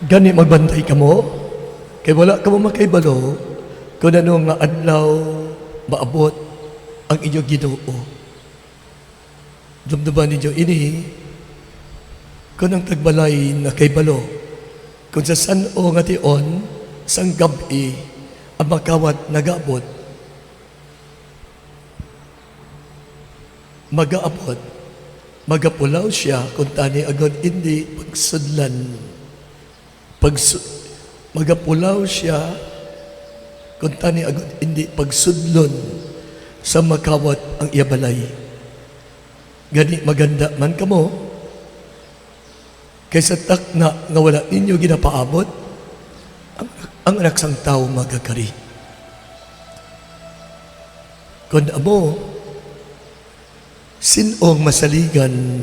Gani magbantay ka mo, kay wala ka mo makaibalo, kung ano nga adlaw maabot ang inyong Ginoo. Dumduman ninyo ini, kung ang tagbalay na kaibalo, kung sa san-o nga tion, sang gabi, ang makawat nag-abot, mag-aabot, magapulaw siya kung tani agad hindi pagsudlan. Magapulaw siya kung tani agad hindi pagsudlon sa makawat ang iyabalay. Gani maganda man kamo, kaysa takna nga wala ninyo ginapaabot, ang anak sang tao magakari. Kung amo, sinong masaligan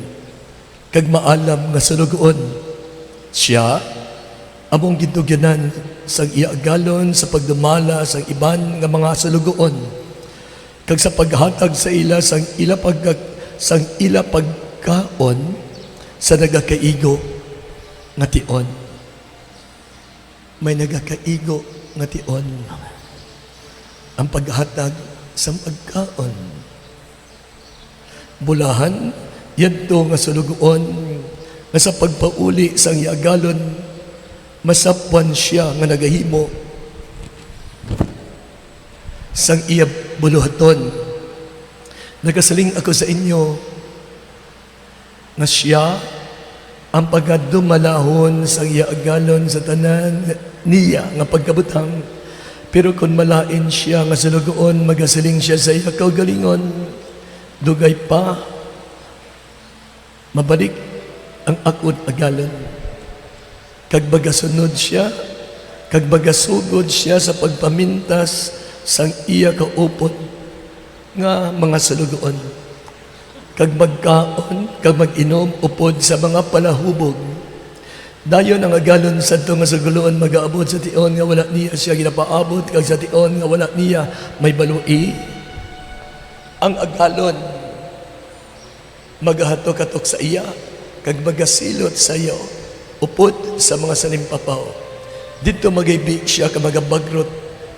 kag maalam nga sulugoon, siya among gidugyanan sang iaagalon sa pagdumala sang iban nga mga sulugoon kag sa paghatag sa ila sang ila pagkaon sa nagakaigo nga tion. May nagakaigo nga tion ang paghatag sa pagkaon. Bulahan yadto nga sulugoon nga sa pagpauli sang iaagalon masapwan siya nga nagahimo sang iya buluhaton. Nagasaling ako sa inyo nga siya ang pagkadumalahon sang iya agalon sa tanan niya nga pagkabutang. Pero kung malain siya nga sulugoon, magasaling siya sa iya kaugalingon, dugay pa mabalik ang akod agalon. Kag bagasunod siya, kag bagasugod siya sa pagpamintas sang iya kaupot nga mga salugoon. Kag magkaon, kag mag-inom upod sa mga palahubog. Dayon ang agalon sa ito nga suguluon mag-aabot sa tion nga wala niya siya ginapaabot, kag sa tion nga wala niya may balui. Ang agalon magahatok-hatok sa iya, kag magasilot sa iyo upod sa mga salimpapaw. Dito magaybi siya ka magabagrot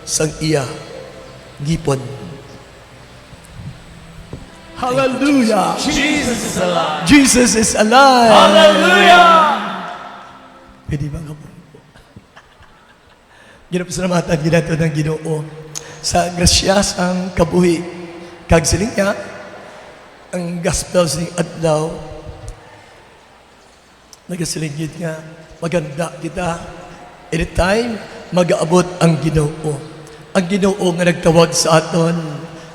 sang iya gipon. Hallelujah! Jesus is alive. Jesus is alive! Hallelujah! Pwede ba nga po? Ginapasalamatan ginato ng Ginoo sa grasyasang kabuhi. Kag siling niya, ang gospel siling adlaw, nagasilingid nga, maganda kita. Anytime, mag-aabot ang Ginoo. Ang Ginoo nga nagtawag sa aton,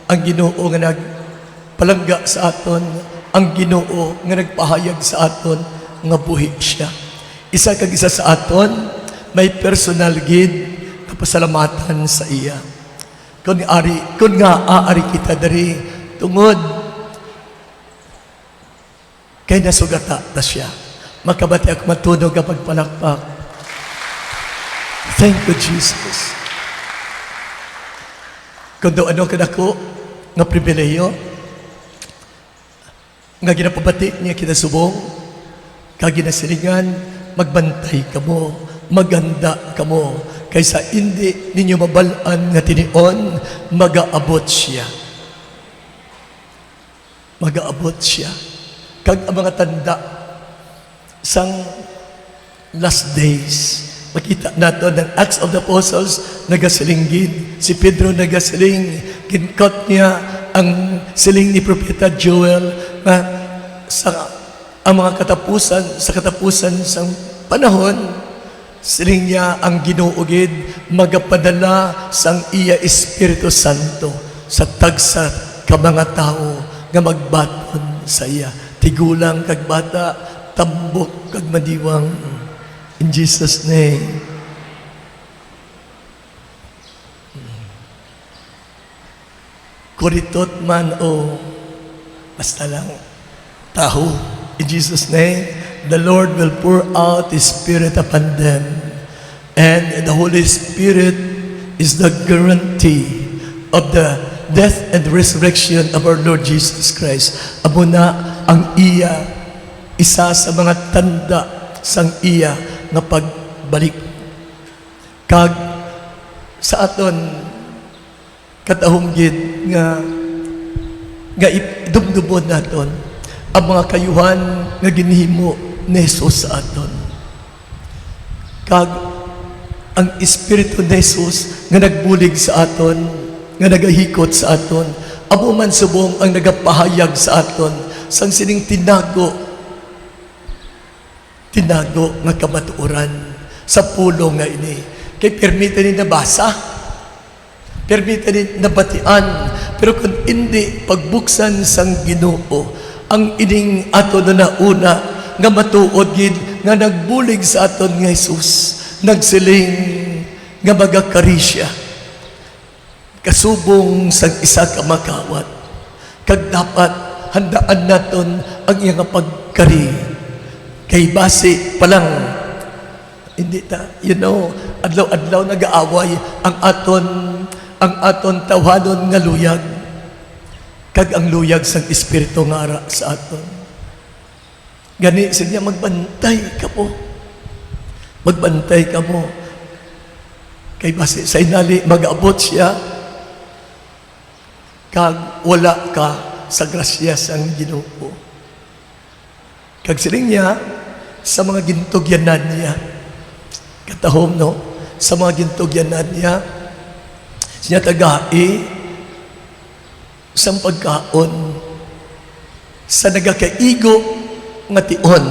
ang Ginoo nga nagpalangga sa aton, ang Ginoo nga nagpahayag sa aton, nga buhi siya. Isa kag isa sa aton, may personal gid na pasalamatan sa iya. Kung nga aari kita dari, tungod, kay nasugata ta siya. Makabati ako matunog kapag palakpak. Thank you, Jesus. Kung do ano kadako nga pribileyo, nga ginapabati niya kita subong, kag ginasilingan, magbantay ka mo, maganda ka mo, kaysa hindi ninyo mabalaan nga tinion, mag-aabot siya. Mag-aabot siya. Kag ang mga tanda sang last days, makita nato ng Acts of the Apostles, nagasalinggid. Si Pedro nagasiling, kinkot niya ang siling ni Propeta Joel na sa ang mga katapusan, sa katapusan sang panahon, siling niya ang ginuugid, magapadala sang iya Espiritu Santo sa tagsa ka mga tao nga magbaton sa iya. Tigulang kag bata, tambok kag madiwang. In Jesus' name. Kuritot man o basta lang taho. In Jesus' name, the Lord will pour out His Spirit upon them. And the Holy Spirit is the guarantee of the death and resurrection of our Lord Jesus Christ. Amo na ang iya, isa sa mga tanda sang iya nga pagbalik. Kag sa aton katahong gid nga idumdumon naton ang mga kayuhan nga ginhimo ni Jesus sa aton. Kag ang Espiritu ni Jesus nga nagbulig sa aton, nga nagahikot sa aton, amo man subong ang nagapahayag sa aton sang sining tinago nga kamatuoran sa pulong nga ini. Kay permita ni nabasa, permita ni nabatian, pero kung hindi pagbuksan sang Ginoo, ang ining ato na nauna nga matuod gid nga nagbulig sa aton nga Jesus, nagsiling nga magakarisya kasubong sang isa ka makawat. Kag dapat handaan naton ang iyang pagkari. Kay base pa lang, hindi ta, adlaw-adlaw nag-aaway ang aton tawanon nga luyag. Kag ang luyag sang Espiritu nga ara sa aton. Gani siya magbantay ka po. Magbantay ka mo. Kay base sa inali mag-abot siya, kag wala ka sa grasya sang Ginoo. Kag siling niya sa mga gintugyanan niya, katahom no, sa mga gintugyanan niya, siya tagai sa pagkaon sa nagakaigo nga tion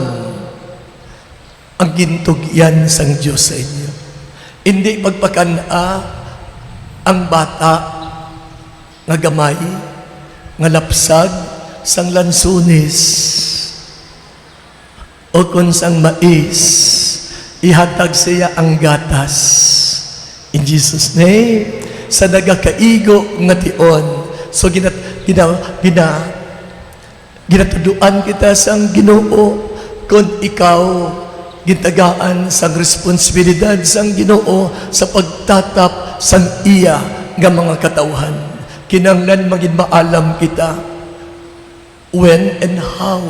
ang gintugyan sang Diyos sa inyo. Hindi pagpakana ang bata nga gamay, nga lapsag sang lansunis o kung sang mais, ihatag siya ang gatas. In Jesus' name, sa nagakaigo nga tion. So ginatuduan kita sang Ginoo kung ikaw gitagaan sang responsibilidad sang Ginoo sa pagtatap sang iya nga mga katawhan. Kinanglan maging maalam kita when and how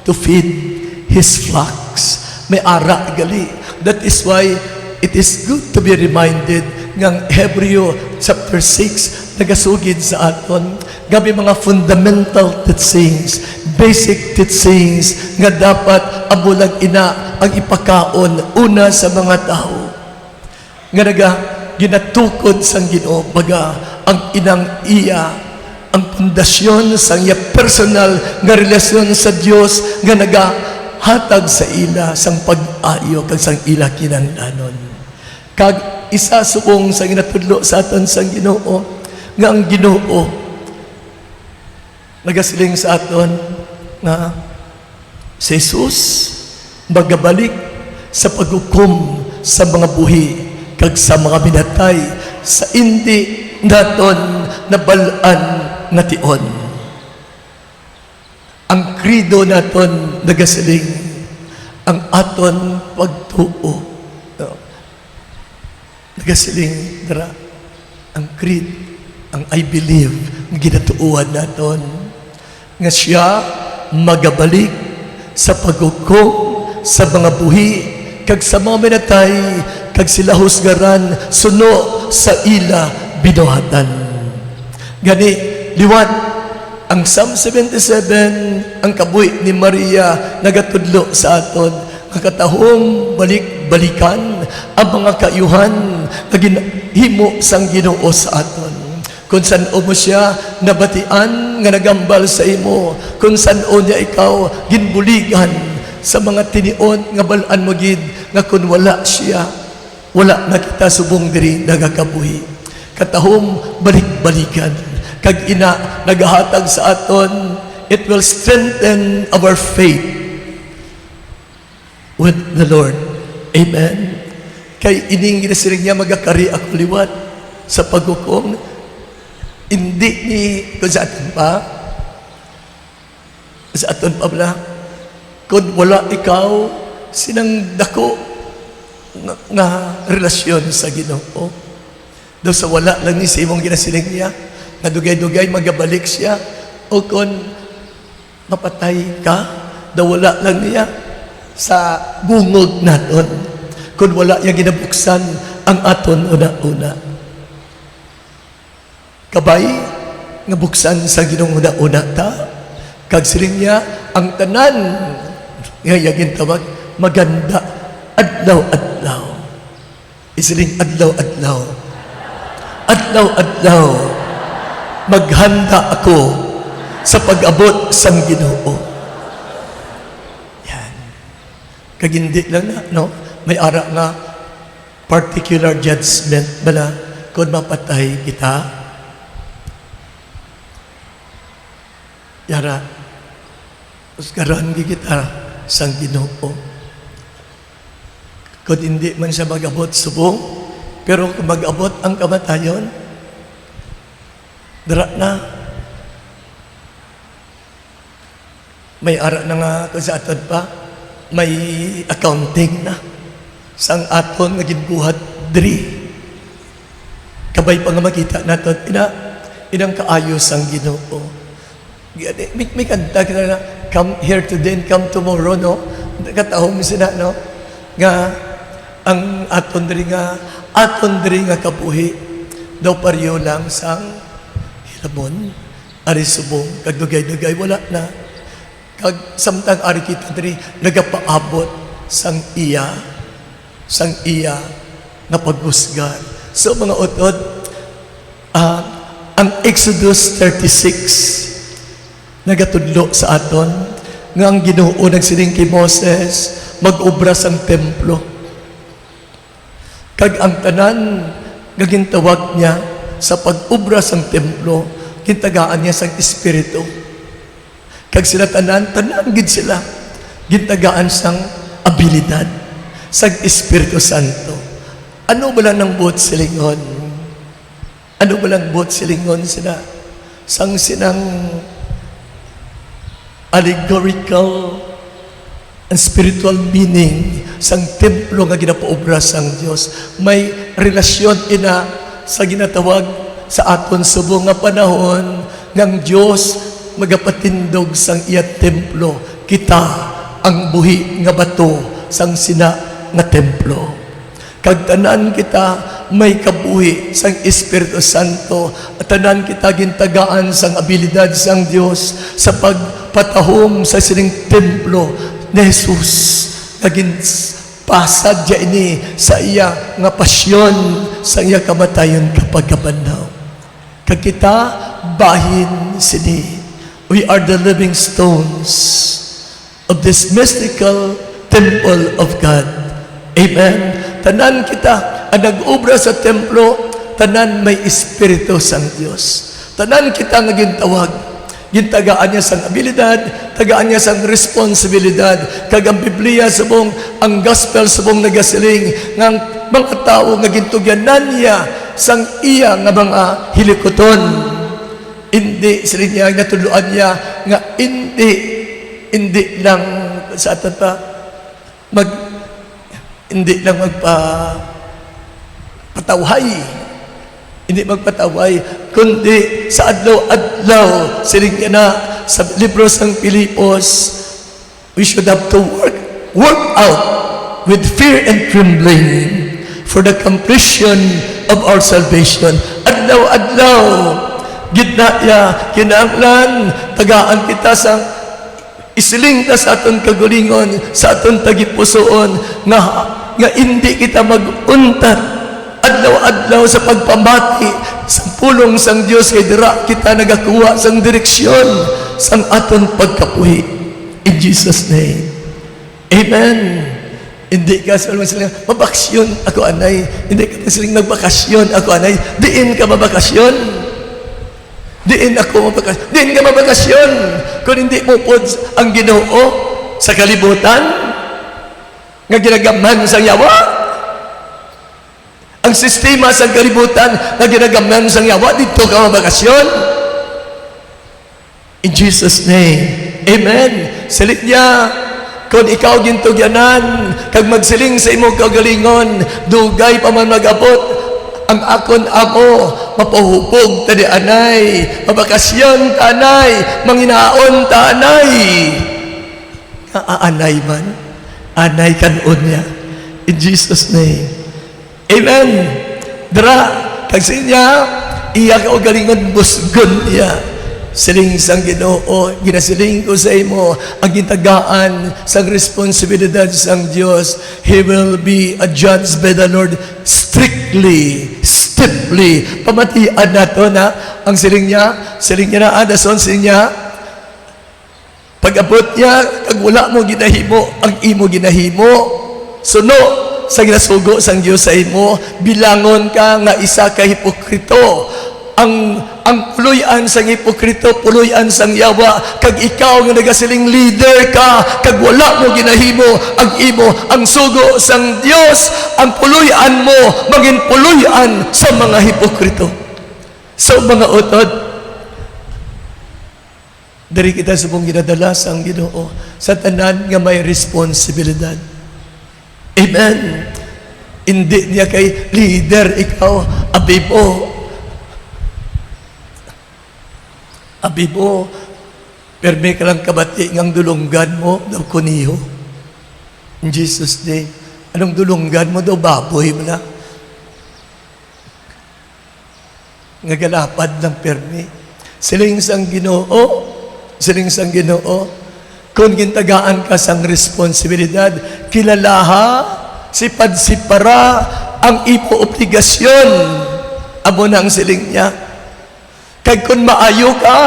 to feed His flocks. May ara gali. That is why it is good to be reminded ng Hebreo chapter 6 nagasugid sa aton gabi mga fundamental teachings, basic teachings nga dapat abulag ina ang ipakaon una sa mga tao nga ginatukod sang Ginoo baga ang inang iya ang pundasyon sang iya personal nga relasyon sa Dios nga nagahatag sa ila sang pag-ayo kag sang ila kinahanglanon. Kag isa suong sa ginatudlo sa aton sang Ginoo nga ang Ginoo nagasiling sa aton nga si Jesus magabalik sa paghukom sa mga buhi kag sa mga binatay sa hindi naton nabalaan nga tion. Ang krido naton nagasiling ang aton pagtuo. Nagasiling dara ang creed, ang I believe nga ginatuuan naton nga siya magabalik sa paghukom sa mga buhi kag sa mga minatay kag sila husgaran suno sa ila binuhatan. Gani liwat ang Psalm 77 ang kabuhi ni Maria nagatudlo sa aton kakatahong balik-balikan ang mga kayuhan na ginhimo sang Ginoo sa aton. Kung saan mo siya nabatian nga nagambal sa imo, kung saan niya ikaw ginbuligan sa mga tinion nga balaan mo gid nga kung wala siya, wala na kita subong diri nagakabuhi. Katahom balik-balikan kag ina nagahatag sa aton, it will strengthen our faith with the Lord. Amen. Kay ining ginasiring niya magakari ako liwat sa paghukom. Hindi ni kung sa aton pa bala kung wala ikaw sinang dako nga relasyon sa Ginoo. Do sa wala lang ni sa imong ginasiling niya nga dugay-dugay magabalik siya o kung mapatay ka daw wala lang niya sa bungog naton. kung wala niya ginabuksan ang aton una-una. Kabay nga buksan sa Ginoong una-una ta, kag siling niya ang tanan nga yagin tawag maganda adlaw-adlaw. Isiling adlaw-adlaw. Adlaw-adlaw. Maghanda ako sa pag-abot sang Ginoo. Yan. Kag hindi lang na, no? May ara nga particular judgment bala kung mapatay kita. Yara, usgaran kita sang Ginoo. Kung hindi man siya mag-abot subong, pero kung mag-abot ang kamatayon, dara na. May ara na nga kung sa aton pa, may accounting na. Sang aton naging buhat diri. Kabay pa nga makita natin, inang kaayos ang Ginoo. May kanta ka na, come here today and come tomorrow, no? Katahom sila, no? Nga, ang aton diri nga kabuhi, daw pariyo lang sang hilamon, ari subong, kag dugay-dugay, wala na. Kag samtang ari kita diri, nagapaabot sang iya na paghusgan. So mga utod, ang Exodus 36 nagatudlo sa aton nga ang Ginoo nagsiling kay Moses mag-obra sang templo. Kag ang tanan nga gintawag niya sa pag-obra sang templo, gintagaan niya sang espiritu. Kag sila tanan gid sila gintagaan sang abilidad sang Espiritu Santo. Ano ba lang ng buot silingon? Ano ba lang buot silingon sila? Sang sinang allegorical and spiritual meaning sang templo nga ginapaobra sang Dios. May relasyon ina sa ginatawag sa aton subong nga panahon ng Dios magapatindog sang iya templo. Kita ang buhi nga bato sang sina nga templo. Kag tanan kita may kabuhi sang Espiritu Santo at tanan kita gintagaan sang abilidad sang Dios sa pagpatahom sa sining templo ni Jesus naging pasad ya ini sa iya nga pasyon sa iya kamatayon kapag kabandaw. Kag kita bahin sini, we are the living stones of this mystical temple of God. Amen. Tanan kita ang nag-ubra sa templo, tanan may Espiritu sang Dios. Tanan kita nga gintawag, gintagaan niya sang abilidad, tagaan niya sang responsibilidad. Kag ang Biblia subong, ang gospel subong nagasiling ng mga tao nga gintugyanan niya sang iya nga mga hilikoton. Hindi sila niya natuluan niya nga hindi lang sa atin pa hindi lang magpatawhay, kundi sa adlaw-adlaw siling niya na sa libro sang Pilipos, we should have to work out with fear and trembling for the completion of our salvation. Adlaw-adlaw gitna ya kinahanglan tagaan kita sa isiling ta sa aton kagulingon, sa aton tagipusoon nga hindi kita mag-untat adlaw-adlaw sa pagpamati sa pulong sang Dios kay dira kita nagakuha sang direksyon sang aton pagkapuhi. In Jesus name. Amen. Hindi ka silang mabakasyon ako anay. Hindi ka silang nagbakasyon ako anay. Diin ka mabakasyon. Diin ako mabakasyon. Diin ka mabakasyon. Kung hindi mo po ang Ginoo sa kalibutan, nga ginagaman sa yawa, ang sistema sa kalibutan nga ginagaman sa yawa, dito ka mabakasyon. In Jesus' name. Amen. Salit niya, kung ikaw gintugyanan, kag magsiling sa imong kagalingon, dugay pa man mag-abot, ang akon amo, mapahupog tadi anay, mabakasyon tanay, manginaon tanay. Aanay man, anay kanon niya. In Jesus' name. Amen. Dara, kag sa inya, iya ka o galingon busgon niya. Siling sang Ginoo, ginasiling ko sa imo ang gitagaan sa responsibilidad sang Dios. He will be adjudged by the Lord strictly, stiffly. Pamatian nato na ang siling niya na adason siling niya. Pag-abot niya, kag wala mo ginahimo, ang imo ginahimo. Suno sa ginasugo sang Dios sa imo, bilangon ka nga isa ka hipokrito. Ang puloy-an sang hipokrito, puloy-an sang yawa, kag ikaw nga nagasiling leader ka, kag wala mo ginahimo, ang imo, ang sugo sang Dios, ang puloy-an mo, maging puloy-an sa mga hipokrito. So mga utod, dari kita sa mong ginadala sang Ginoo, sa tanan nga may responsibilidad. Amen. Hindi niya kay leader ikaw, abi mo, perme ka lang kabati ngang dulunggan mo, daw kuniho. In Jesus' name. Anong dulunggan mo daw, baboy mo na. Ngagalapad ng perme. Siling sang Ginoo, kung gintagaan ka sang responsibilidad, kilalaha, sipad-sipara, ang ipo obligasyon. Amo na ang siling niya. Kag kung maayo ka,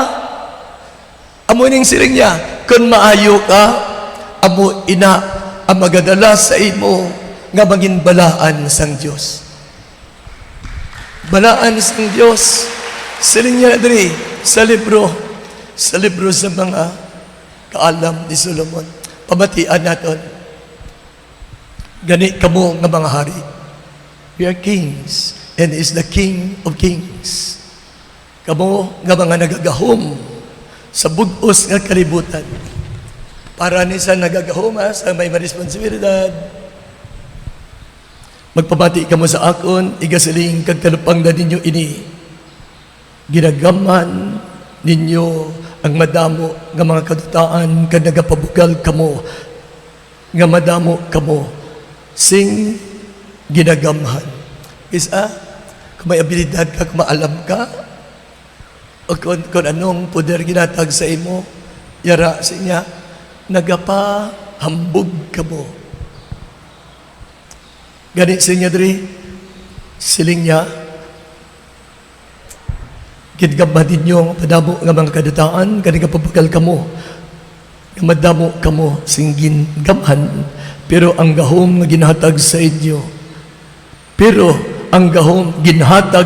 amo ning siling niya, kung maayo ka, amo ina ang magadala sa imo nga maging balaan sang Dios. Balaan sang Dios. Siling niya diri sa libro sa mga kaalam ni Solomon. Pamatian naton. Gani kamo nga mga hari. We are kings, and is the King of Kings. Kamo nga mga nagagahom sa bugos nga kalibutan. Para ni sa nagagahom sa may responsibilidad. Magpamati kamo sa akon, igasiling kag talupang na ninyo ini. Ginagaman ninyo ang madamo nga mga kadutaan kag nagapabugal kamo nga madamo kamo sing ginagamhan. Isa, kung may abilidad ka, kung maalam ka, o kung anong poder ginatag sa imo, yara sa inya, nagapahambog ka mo. Ganit sa inya diri, siling niya, kinagama ninyo, padamo nga mga kadataan, kanagapabagal ka mo, nga madamo ka mo, singgin gamhan, pero ang gahom nga ginhatag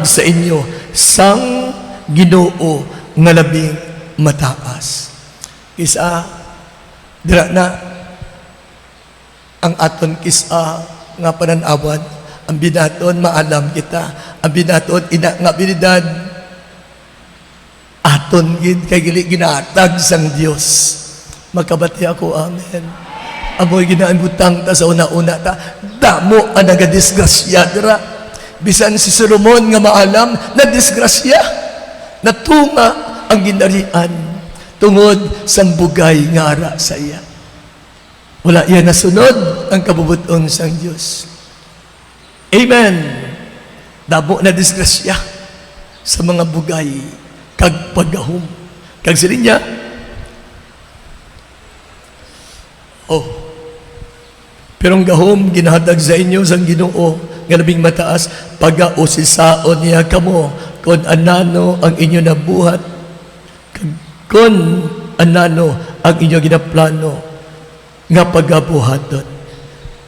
sa inyo, sang Ginoo nga labing mataas. Isa, dira na ang aton kisa nga pananawan, ang binaton maalam kita, ang binaton ina nga abilidad aton gid kay ginatag sang Dios. Magkabati ako, amen. Amoy ginaambutang ta sa una-una ta, damo ang nagadisgrasya dira. Bisan si Solomon nga maalam na disgrasya, natunga ang ginarian tungod sang bugay nga ara sa iya. Wala iya nasunod ang kabubuton sang Dios. Amen. Damo na disgrasya sa mga bugay kag paggahom. Kag silin niya, pero ang gahom ginahatag sa inyo sang Ginoo nga labing mataas, pagausisaon niya kamo kung anano ang inyo nabuhat, kung anano ang inyo ginaplano nga pagabuhaton.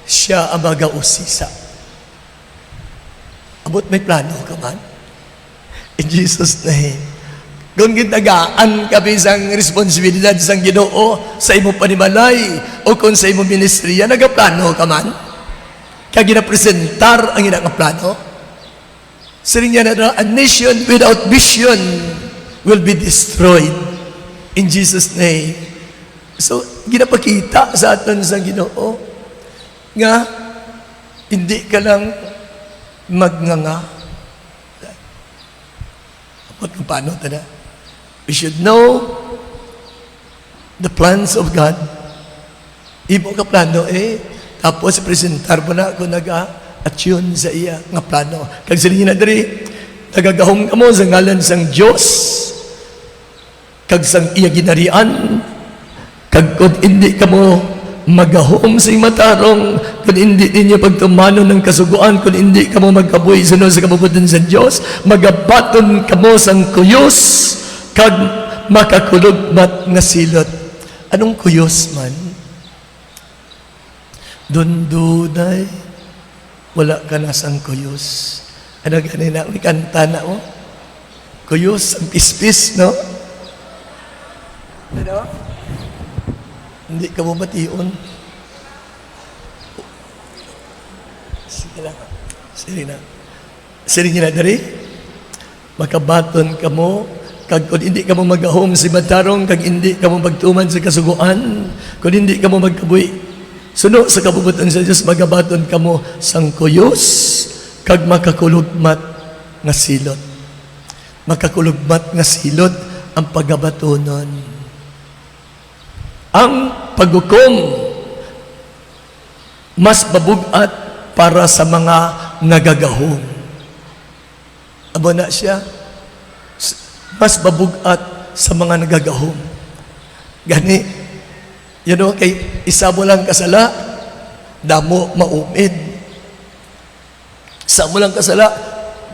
Siya ang magausisa. Abot may plano ka man? In Jesus' name. Kung gitagaan ka bisang responsibilidad sang Ginoo sa imo panimalay o kung sa imo ministriya, nagaplano ka man? Kaya ginapresentar ang ina plano? Siring niya na, a nation without vision will be destroyed. In Jesus' name. So, ginapakita sa aton sa Ginoo nga hindi ka lang magnganga. Paano tada? We should know the plans of God. Imo ka plano Tapos presentar mo na ako nag-atsyon sa iya nga plano. Kag sila na diri, nagagahom ka mo sa ngalan sang Diyos, kag sang iya ginarian, kag kung hindi ka mo magahom sa matarong, kung hindi ninyo pagtumano ng kasuguan, kung hindi ka mo magkabuhi sunod sa kabubutan sa Diyos, magabaton ka mo sang kuyos, kag makakulugmat nga silot. Anong kuyos man? Dundunay, wala ka na sang kuyos. Ano ganina, may kanta na o? Kuyos, ang pispis, no? Ano? Hindi ka mo bation. Sige lang. Sige na. Sige na dari. Makabaton ka mo. Kag kung hindi ka mo magahom si matarong, kag hindi ka mo magtuman sa kasuguan, kung hindi ka mo magkabuhi, suno sa kabubutan sa Diyos, magabaton ka mo sang kuyos, kag makakulugmat nga silot. Makakulugmat nga silot ang pagabatonon. Ang paghukom mas mabugat para sa mga nagagahom. Abo na siya, mas mabugat sa mga nagagahom. Gani, kay isa mo lang kasala, damo maumid. Isa mo lang kasala,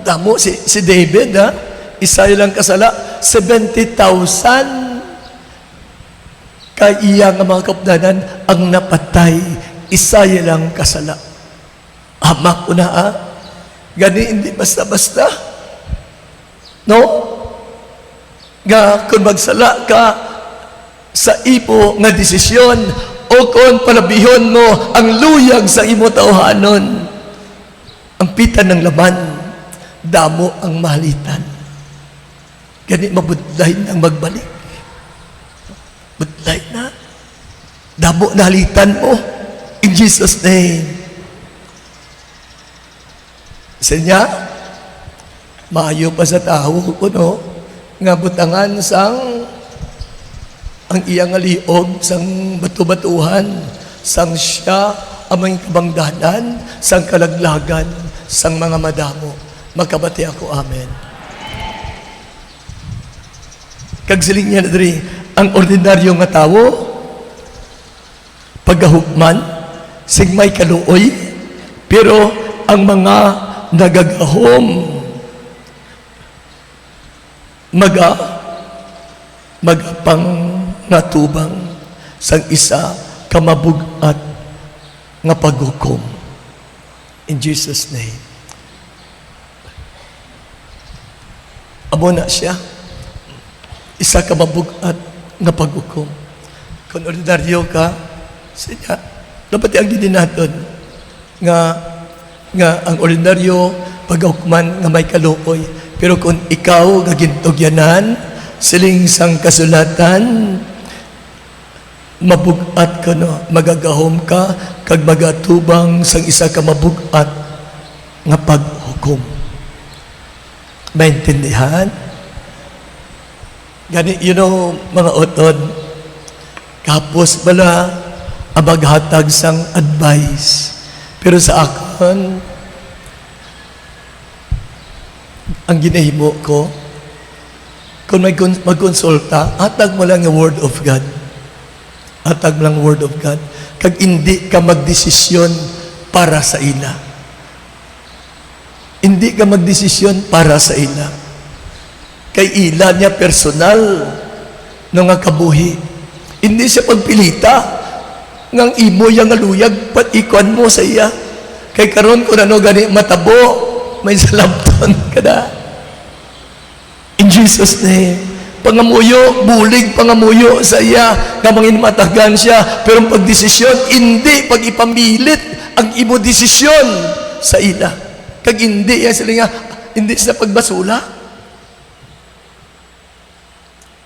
damo si David, ha? Isa lang kasala, 70,000 kay iya nga mga kapdanan ang napatay, isa lang kasala. Hamak ko na, ha? Gani, hindi basta-basta. No? Nga, kung magsala ka sa ipo nga desisyon o kung palabihon mo ang luyag sa imo tauhanon, ang pita ng laban, damo ang mahalitan. Gani, mabudlay nang magbalik. Budlay na. Damo na halitan mo. In Jesus' name. Isa niya, maayo pa sa tao ko, no? Nga butangan sang ang iyang aliog, sang batu-batuhan, sang siya amang kabangdanan, sang kalaglagan, sang mga madamo. Magkabati ako, amen. Kagsiling niya na diri, ang ordinaryo nga tao, paggahugman, sing may kaluoy, pero ang mga nagagahom, magapang natubang sang isa kamabugat nga paghukom. In Jesus' name. Amo na siya. Isa kamabugat nga paghukom. Kung ordinaryo ka, siya, dapat ang gidinaton nga ang ordinaryo paghukman nga may kaluoy. Pero kung ikaw gagintugyanan, siling sang kasulatan, mabugat ka no, magagahom ka, kag magatubang sang isa ka mabugat nga paghukom. Maintindihan? Gani, mga utod, kapos bala, abaghatag sang advice. Pero sa akin, ang ginahimo ko, kung may magkonsulta, atag mo lang yung Word of God. Atag mo lang Word of God. Kag hindi ka magdesisyon para sa ila. Hindi ka magdesisyon para sa ila. Kay ila niya personal no nga kabuhi. Hindi siya pagpilita ngang imo yang aluyag pat ikuan mo sa iya. Kay karon ko ano gani matabo, may salabton kada. In Jesus' name. Pangamuyo, bulig pangamuyo sa iya, nga manginmatagan siya, pero ang pagdesisyon, hindi pag-ipamilit ang imo desisyon sa ila. Kag hindi yan sila nga, hindi sila pagbasula.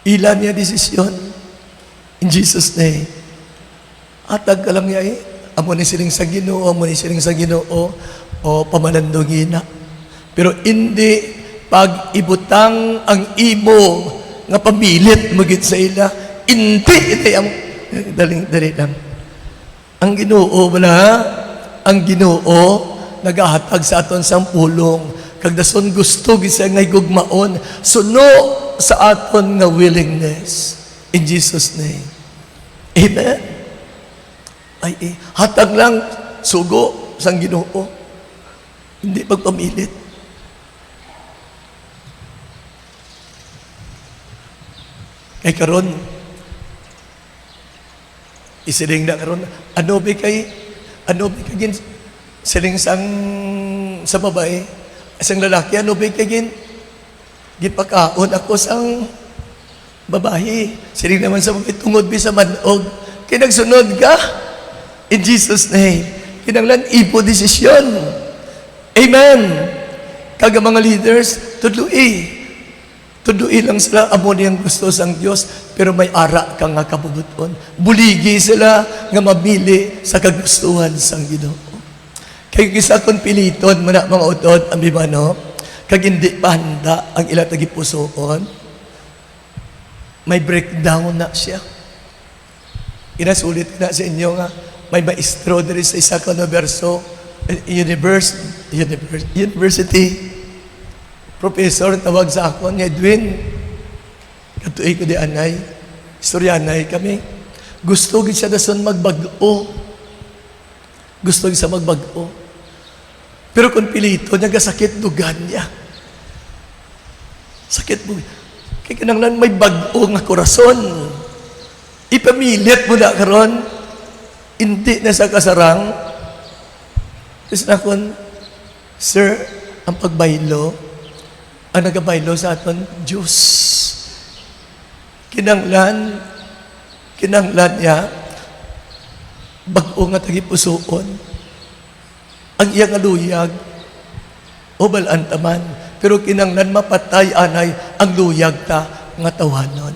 Ila niya desisyon. In Jesus' name. Atag ka lang niya amo ni siling sa Ginoo, amo ni siling sa Ginoo, o pamalandong ina. Pero hindi pag ibutang ang imo nga pamilit magit sa ila, hindi ang dali lang. Ang Ginoo wala, ang Ginoo nagahatag sa aton sang pulong. Kag dason gusto gisa nga gugmaon suno sa aton nga willingness. In Jesus name. Amen. Hatag lang sugo sang Ginoo. Hindi pagpamilit. Kay karon isiling na karon ano ba kay gin siling sang sa babae sang lalaki ano ba kay gin gipakaon ako sang babae siling naman sa babae tungod bi sa manog kay nagsunod ka in Jesus name kinanglan ipo desisyon. Amen. Kaga mga leaders tudlui lang sila amo niyang gusto sang Dios pero may ara ka nga kabubuton. Buligi sila nga mabili sa kagustuhan sang Ginoo. Kay kisa kon piliton mo na mga utod ang bimano kag hindi pa handa ang ila tagipusoon may breakdown na siya. Inasulit na sa inyo nga may maestro diri sa isa ka na verso university professor tawag sa ako ni Edwin katuig ko di anay istoryanay kami gusto gid siya dason magbag-o gusto gid sa magbag-o pero kung pilito niya sakit dugan niya sakit mo kay kinanglan may bag-o nga korason ipamilit mo na karon hindi na sa kasarang is na kun sir ang pagbaylo ang nagabaylo sa aton Diyos. Kinanglan niya, bag-o nga tagipusoon. Ang iyang aluyag, o balaan taman, pero kinanglan mapatay anay ang luyag ta nga tawanon.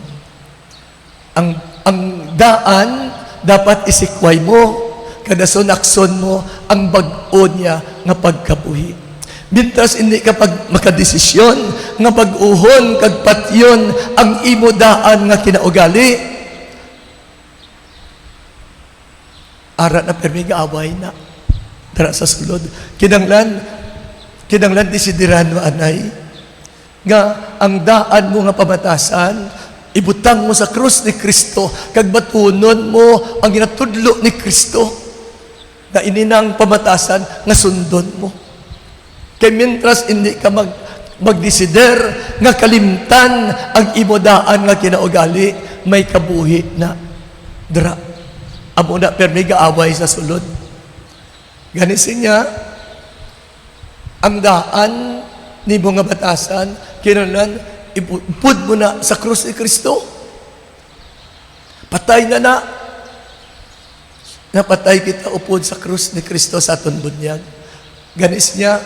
Ang daan dapat isikway mo, kada sunakson mo ang bag-o niya nga pagkabuhi. Bintas hindi ka pag makadesisyon nga pag-uhon kag patyon ang imo daan nga kinaugali. Ara na permi gaaway na. Dara sa sulod. Kinanglan desideran mo anay nga ang daan mo nga pamatasan ibutang mo sa krus ni Kristo kag batunon mo ang ginatudlo ni Kristo na ininang pamatasan nga sundon mo. Kaya mintras hindi ka magdesider nga kalimtan ang imodaan nga kinaugali, may kabuhi na dra. Amo na permi gaaway sa sulod. Ganisin niya, ang daan ni mo nga batasan, kinahanglan ipud mo na sa krus ni Kristo. Patay na. Napatay kita upod sa krus ni Kristo sa aton bunyag. Ganis niya,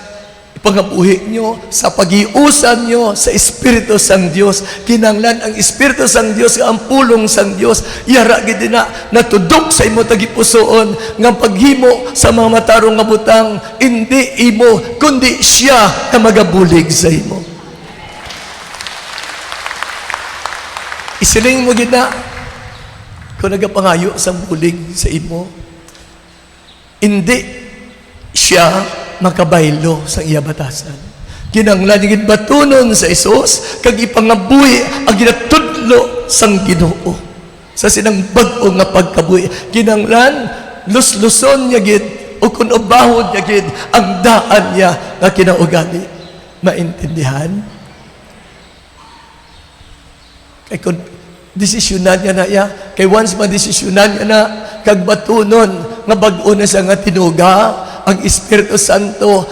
ipangabuhi nyo sa pag-iusan nyo sa Espiritu sang Dios. Kinanglan ang Espiritu sang Dios ang pulong sang Dios. Yara gid na natudok sa imo tagipusoon nga paghimo sa mga matarong nga butang hindi imo kundi siya ka magabulig sa imo. Isiling mo gid na kung nagapangayo sa bulig sa imo hindi siya makabaylo sa iya batasan. Kinanglan gid batunon sa Isus kag ipangabuhi ang ginatudlo sang Ginoo sa sinang bag-o nga pagkabuhi. Kinanglan lusluson niya gid o kun ubahod niya gid ang daan niya nga kinaugali. Maintindihan? Kay kun desisyonan niya na iya, kay once madesisyonan niya na kag batunon nga bag-o na sa nga tinuga ang Espiritu Santo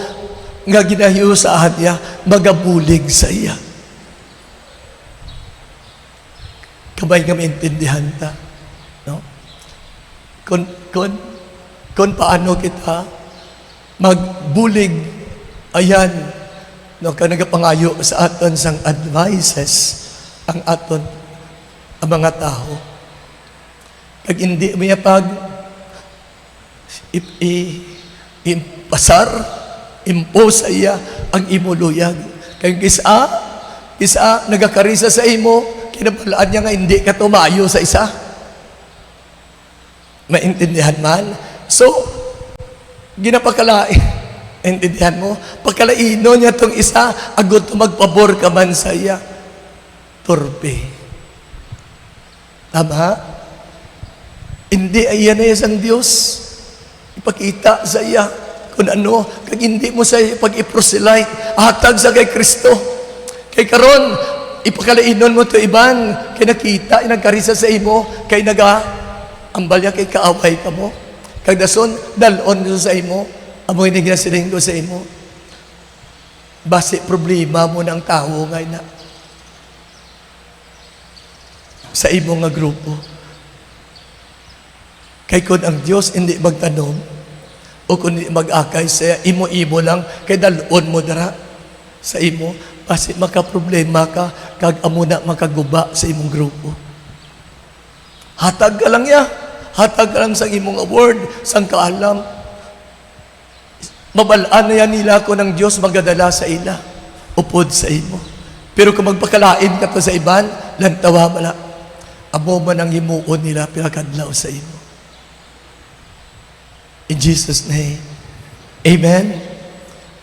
nga ginahiusahan niya, magabulig sa iya. Kabay nga maintindihan ta. No? Kung paano kita magbulig, ayan, no, ka nagapangayo sa aton sang advices, ang aton, ang mga tao. Kag hindi mo pag impasar, impose iya ang imo luyag. Kaya isa nagakarisa sa imo, kinabalaan niya nga hindi ka tumayo sa isa. Maintindihan man? So, ginapakalain. Intindihan mo? Pagkalaino niya tong isa, agad magpabor ka man sa iya. Turpe. Tama? Hindi ayan na isang Diyos. Ipakita sa iya kung ano, kag hindi mo sa pag-iproselyte, hatag sa kay Kristo. Kay karon, ipakalainon mo to iban, kay nakita, nagkarisa sa imo, kay ambalya kay kaaway ka mo. Kag dason, dalon ko sa imo, amoy nagasiling ko sa imo. Base problema mo ng tao ngay na sa imo nga grupo. Kay kun ang Dios hindi magtanom, o kung mag-akay sa imo-imo lang, kay dalon mo dara sa imo, basi makaproblema ka, kag amo na makaguba sa imong grupo. Hatag ka lang ya, hatag ka lang sa imong award, sang kaalam. Mabalaan na yan nila ko ng Diyos magadala sa ila, upod sa imo. Pero kung magpakalain ka to sa iban, lantawa mala, amo man ang himuon nila, pinakadlaw sa imo. In Jesus' name. Amen.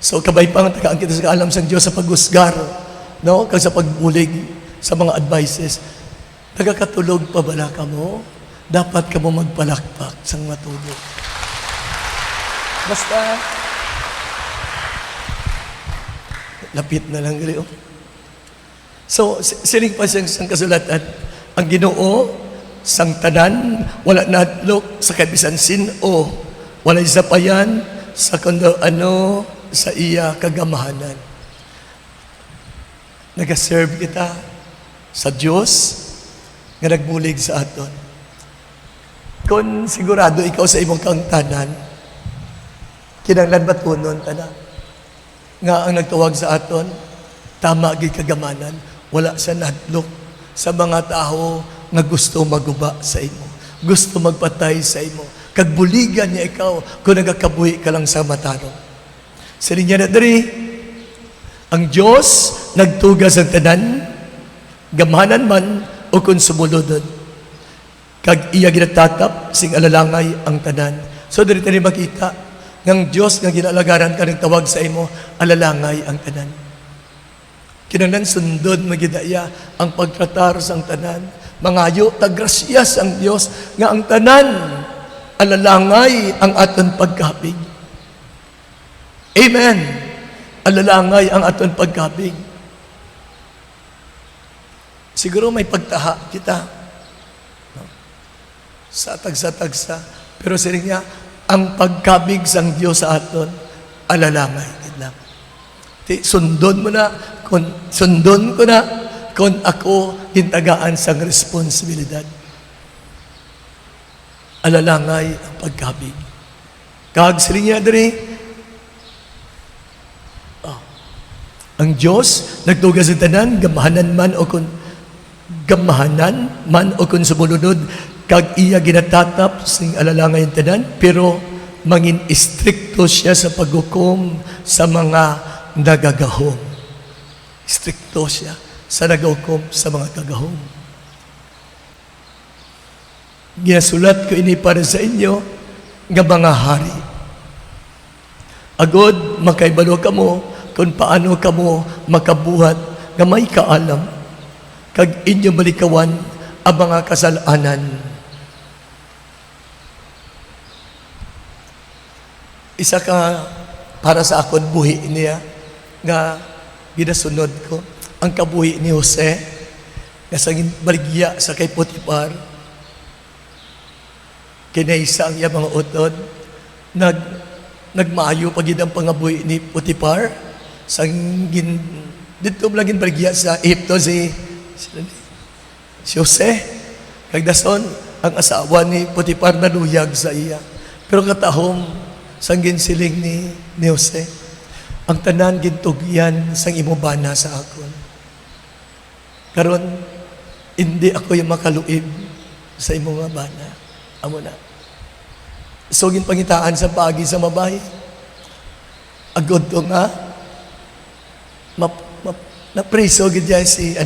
So kabay pang tagaan kita sa kaalam sa Diyos sa paghusgar, no? Kag sa pagbulig sa mga advices. Nagakatulog pa bala ka mo? Dapat ka mo magpalakpak sang matulog. Basta lapit na lang gali. So siling pa siyang kasulatan, ang Ginoo sang tanan wala nadlok sa kabisan sin-o. Walay sapayan sa kundo sa iya kagamahanan. Nagaserve kita sa Diyos nga nagbulig sa aton. Kung sigurado ikaw sa imong kangtanan, kinahanglan batunon ta na. Nga ang nagtawag sa aton, tama gid kagamanan, wala sa nadlok sa mga tao nga gusto maguba sa imo, gusto magpatay sa imo. Kagbuligan niya ikaw kung nagakabuhi ka lang sa matarong. Sa niya na dari, ang Diyos nagtugas ang tanan, gamanan man o kung sumulodon. Kag iya ginatatap, sing alalangay ang tanan. So dari tayo makita, ng Diyos nga ginalagaran ka ng tawag sa imo, alalangay ang tanan. Kinanglan sundod magidaya ang pagtratar sa ang tanan. Mangayo, tagrasyas ang Diyos nga ang tanan, alalangay ang aton pagkapig. Amen. Alalangay ang aton pagkapig. Siguro may pagtaha kita. No? Sa tagsa-tagsa. Pero siring niya, ang pagkabig sang Diyos sa aton, alalangay. Lang. Sundon mo na, sundon ko na, kung ako hintagaan sang responsibilidad. Alalangay ang pagkabig. Kag siling niya diri, ang Diyos nagtugas sa tanan, gamahanan man o kung sumulunod, kag iya ginatatap sing alalangay ang tanan, pero mangin istrikto siya sa paghukom sa mga nagagahom. Istrikto siya sa naghukom sa mga kagahom. Ginasulat ko ini para sa inyo nga mga hari. Agod, makaibalo ka mo kung paano ka mo makabuhat nga may kaalam kag inyo malikawan ang mga kasalanan. Isa ka para sa akon buhi niya nga ginasunod ko. Ang kabuhi ni Jose nga sa baligya sa kay Potiphar, kinaysa ang iya mga utod, nagmaayo pagid ang pangabuhi ni Potiphar, dito laging baligya sa Egypto si Jose. Kagdason, ang asawa ni Potiphar naluyag sa iya. Pero katahom, sang ginsiling ni Jose, ang tanan gintugyan sang imubana sa akon. Karon, hindi ako yung makaluib sa imong nga bana. Amo na. So, ginpangitaan sa pagi sa mabay. Agod to nga, napreso gid si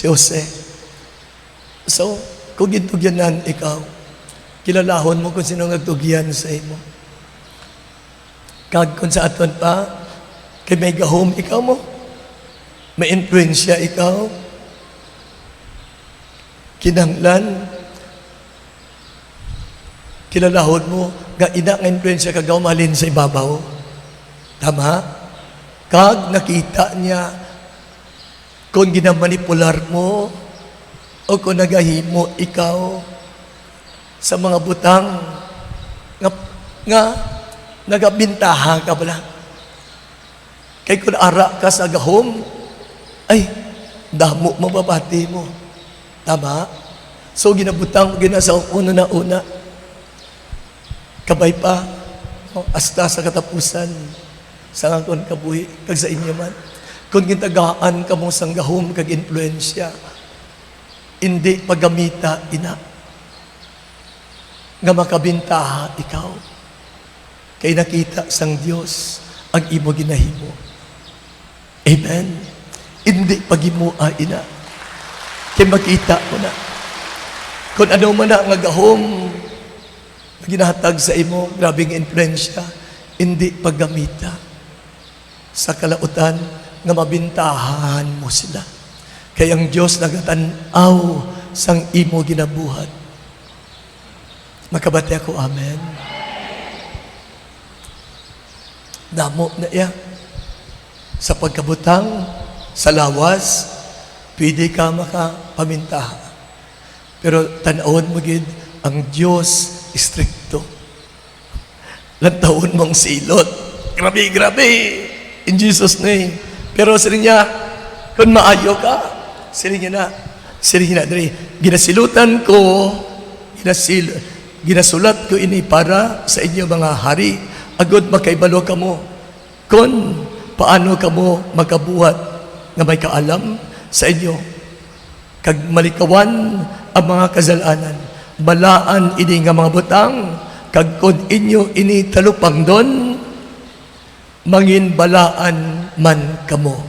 Jose. So, kung gintugyanan ikaw, Kilalahon mo kung sino nagtugyan sa imo. Kag kung sa aton pa, kay may gahom ikaw mo. May influensya ikaw. Kinahanglan, kilalahon mo, nga ina nga influensya kagaw malin sa ibabaw. Tama? Kag nakita niya kung ginamanipular mo o kung nagahimo ikaw sa mga butang nga nagabintaha ka pala. Kay kung ara ka sa gahom, ay, damo mababati mo. Tama? So, ginabutang, ginasa una. Kabay pa, hasta sa katapusan, sa ngakon kabuhi, kag sa inyo man. Kung gintagaan ka mo sang gahom, kag influensya, hindi paggamita, ina. Nga makabintaha, ikaw. Kay nakita sang Diyos, ang imo ginahimo. Amen? Hindi pagimua, ina. Kaya makita ko na. Kung ano man na nga gahom, ginahatag sa imo, grabing influensya, hindi paggamita sa kalautan nga mabintahan mo sila. Kaya ang Diyos nagatanaw sang imo ginabuhat. Makabati ako, amen. Damo na iya. Sa pagkabutang, sa lawas, pwede ka makapamintaha. Pero tanawon mo gid ang Diyos istrikto. Lantaon mong silot. Grabe. In Jesus' name. Pero sila niya, kung maayo ka, sila niya dali. Ginasilutan ko, ginasulat ko ini para sa inyo mga hari. Agod makaibalo ka mo. Kung paano ka mo makabuhat nga may kaalam sa inyo. Kag malikawan ang mga kasalanan. Balaan ini nga mga butang, kag kung inyo ini talupang don, mangin balaan man kamo.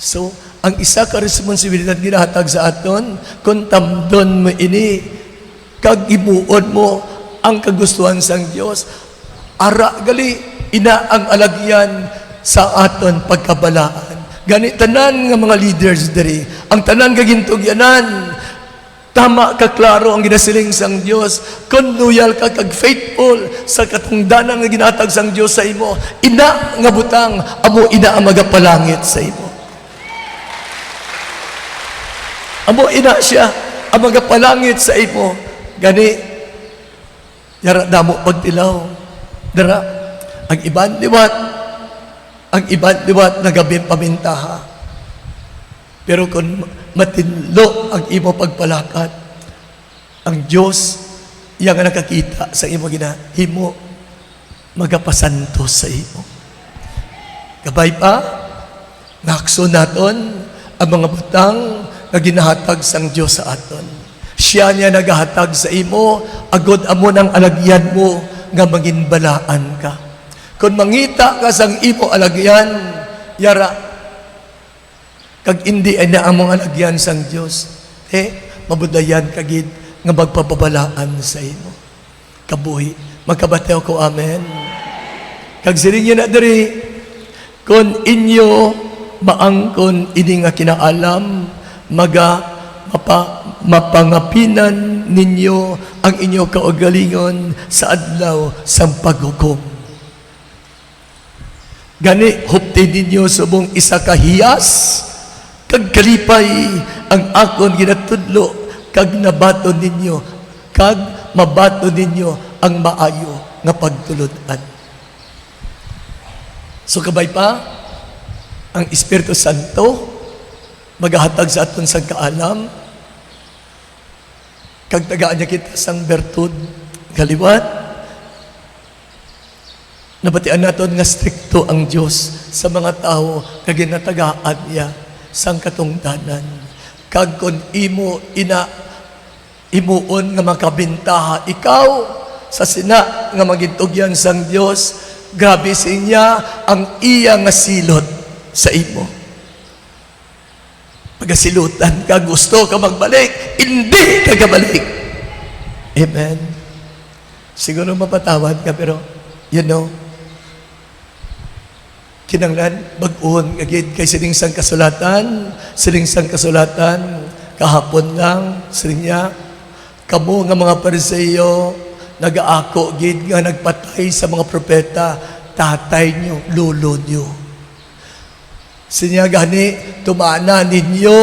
So, ang isa ka responsibilidad ginahatag sa aton, kung tamdon mo ini, kag ibuod mo ang kagustuhan sang Dios, ara gali, ina ang alagyan sa aton pagkabalaan. Gani tanan nga mga leaders diri, ang tanan nga gintugyanan, tama ka klaro ang ginasiling sang Dios. Kung loyal ka kag faithful sa katungdanan nga ginatag sang Dios sa imo, ina nga butang, amo ina ang magapalangit sa imo. Amo ina siya ang magapalangit sa imo. Gani, yara damo pagtilaw. Dara, ang iban liwat na gabi pamintaha. Pero kung matinlo ang imo pagpalakat, ang Diyos, iya nga nakakita sa imo ginahimo, magapasanto sa imo. Kabay pa, nakso naton ang mga butang na ginahatag sang Diyos sa aton. Siya niya nagahatag sa imo, agod amo ng alagyan mo, nga manginbalaan ka. Kung mangita ka sang imo alagyan, yara, kag hindi ay naamong alagyan sang Diyos, mabudayan kagid nga magpapabalaan sa imo. Kabuhi. Magkabatew ko, amen. Kag siring yun na diri, kung inyo maangkon ini nga kinaalam, mapangapinan ninyo ang inyo kaugalingon sa adlaw sang paghukom. Gani, hupti ninyo subong isa kahiyas, kag kalipay ang akon ginatudlo, kag nabato ninyo, kag mabato ninyo ang maayo nga pagtuludan. So kabay pa, ang Espiritu Santo magahatag sa aton sang kaalam, kag tagaan niya kita sang bertud kaliwat. Nabatian naton nga strikto ang Dios sa mga tao kag ginatagaan niya sang katungdanan. Kag kun imuon nga makabintaha ikaw sa sina nga magintugyan sang Dios, grabe siya ang iya nga silot sa imo. Pagasilutan ka, gusto ka magbalik, hindi ka kabalik. Amen. Siguro mapatawad ka, pero, kinanglan, bag-on, kay sining sang kasulatan, kahapon lang, sining niya, kamo nga mga Pariseyo, nag-aako, gid nga nagpatay sa mga propeta, tatay nyo, lolo nyo. Sinya gani, tumana ninyo,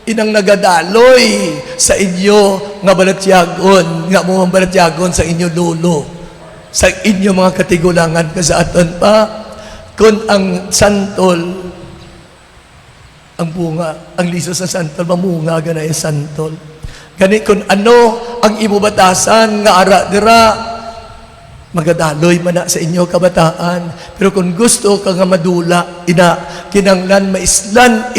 inang nagadaloy sa inyo nga balatyagon, nga mga balatyagon sa inyo lolo, sa inyo mga katigulangan kasaaton pa, kung ang santol, ang bunga, ang liso sa santol, mamunga gana yung santol. Gani kung ano ang imo batasan nga ara dira, magadaloy man na sa inyo kabataan. Pero kung gusto ka nga madula, kinanglan maislan,